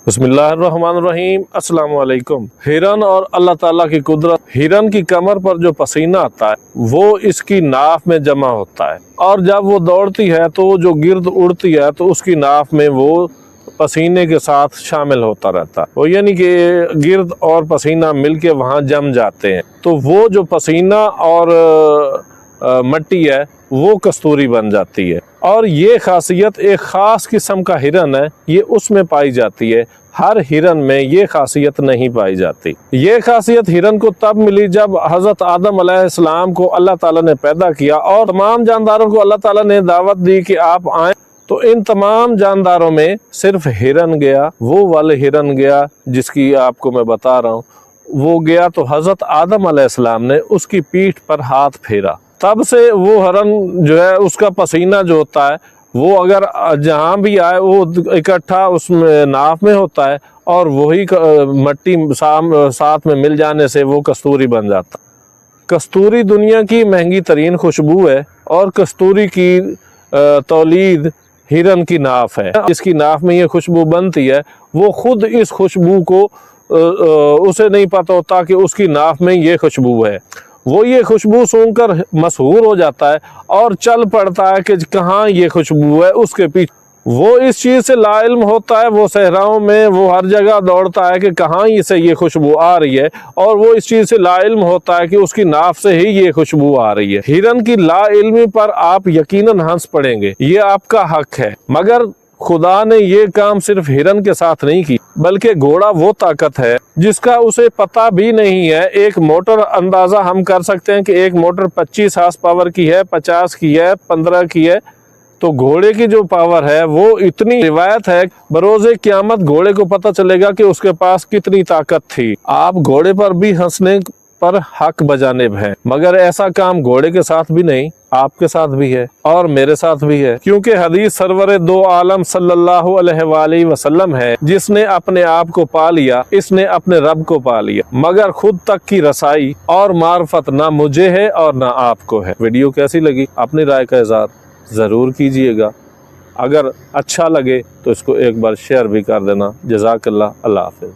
बिस्मिल्लाहिर्रहमानिर्रहीम। अस्सलाम वालेकुम। हिरन और अल्लाह ताला की कुदरत, हिरन की कमर पर जो पसीना आता है वो इसकी नाफ में जमा होता है और जब वो दौड़ती है तो जो गिर्द उड़ती है तो उसकी नाफ में वो पसीने के साथ शामिल होता रहता है। वो यानी कि गिर्द और पसीना मिलके वहाँ जम जाते हैं, तो वो जो पसीना और मट्टी है वो कस्तूरी बन जाती है। और ये खासियत एक ख़ास किस्म का हिरन है, ये उसमें पाई जाती है। हर हिरन में ये खासियत नहीं पाई जाती। ये खासियत हिरन को तब मिली जब हज़रत आदम अलैहिस्सलाम को अल्लाह ताला ने पैदा किया और तमाम जानदारों को अल्लाह ताला ने दावत दी कि आप आएँ। तो इन तमाम जानदारों में सिर्फ हिरन गया, वो वाले हिरन गया जिसकी आपको मैं बता रहा हूँ। वो गया तो हज़रत आदम अलैहिस्सलाम ने उसकी पीठ पर हाथ फेरा। तब से वो हरन जो है उसका पसीना जो होता है वो अगर जहाँ भी आए वो इकट्ठा उसमें नाफ में होता है और वही मट्टी साथ में मिल जाने से वो कस्तूरी बन जाता। कस्तूरी दुनिया की महंगी तरीन खुशबू है और कस्तूरी की तौलीद हिरन की नाफ है। इसकी नाफ में ये खुशबू बनती है, वो खुद इस खुशबू को उसे नहीं पता होता कि उसकी नाफ में ये खुशबू है। वो ये खुशबू सूंघकर मशहूर हो जाता है और चल पड़ता है कि कहाँ ये खुशबू है उसके पीछे। वो इस चीज़ से लाइल्म होता है, वो सहराओं में वो हर जगह दौड़ता है कि कहाँ से ये खुशबू आ रही है, और वो इस चीज़ से लाइल्म होता है कि उसकी नाफ से ही ये खुशबू आ रही है। हिरन की लाइल्मी पर आप यकीनन हंस पड़ेंगे, ये आपका हक है। मगर खुदा ने ये काम सिर्फ हिरन के साथ नहीं की, बल्कि घोड़ा वो ताकत है जिसका उसे पता भी नहीं है। एक मोटर अंदाजा हम कर सकते हैं कि एक मोटर 25 हार्स पावर की है, 50 की है, 15 की है। तो घोड़े की जो पावर है वो इतनी, रिवायत है बरोज़े क़यामत घोड़े को पता चलेगा कि उसके पास कितनी ताकत थी। आप घोड़े पर भी हंसने पर हक बजानिब है, मगर ऐसा काम घोड़े के साथ भी नहीं, आपके साथ भी है और मेरे साथ भी है। क्योंकि हदीस सरवर दो आलम सल्लल्लाहु अलैहि वसल्लम है, जिसने अपने आप को पा लिया इसने अपने रब को पा लिया, मगर खुद तक की रसाई और मार्फत ना मुझे है और ना आपको है। वीडियो कैसी लगी अपनी राय का इज़हार ज़रूर कीजिएगा। अगर अच्छा लगे तो इसको एक बार शेयर भी कर देना। जज़ाकल्लाह। अल्लाह हाफ़िज़।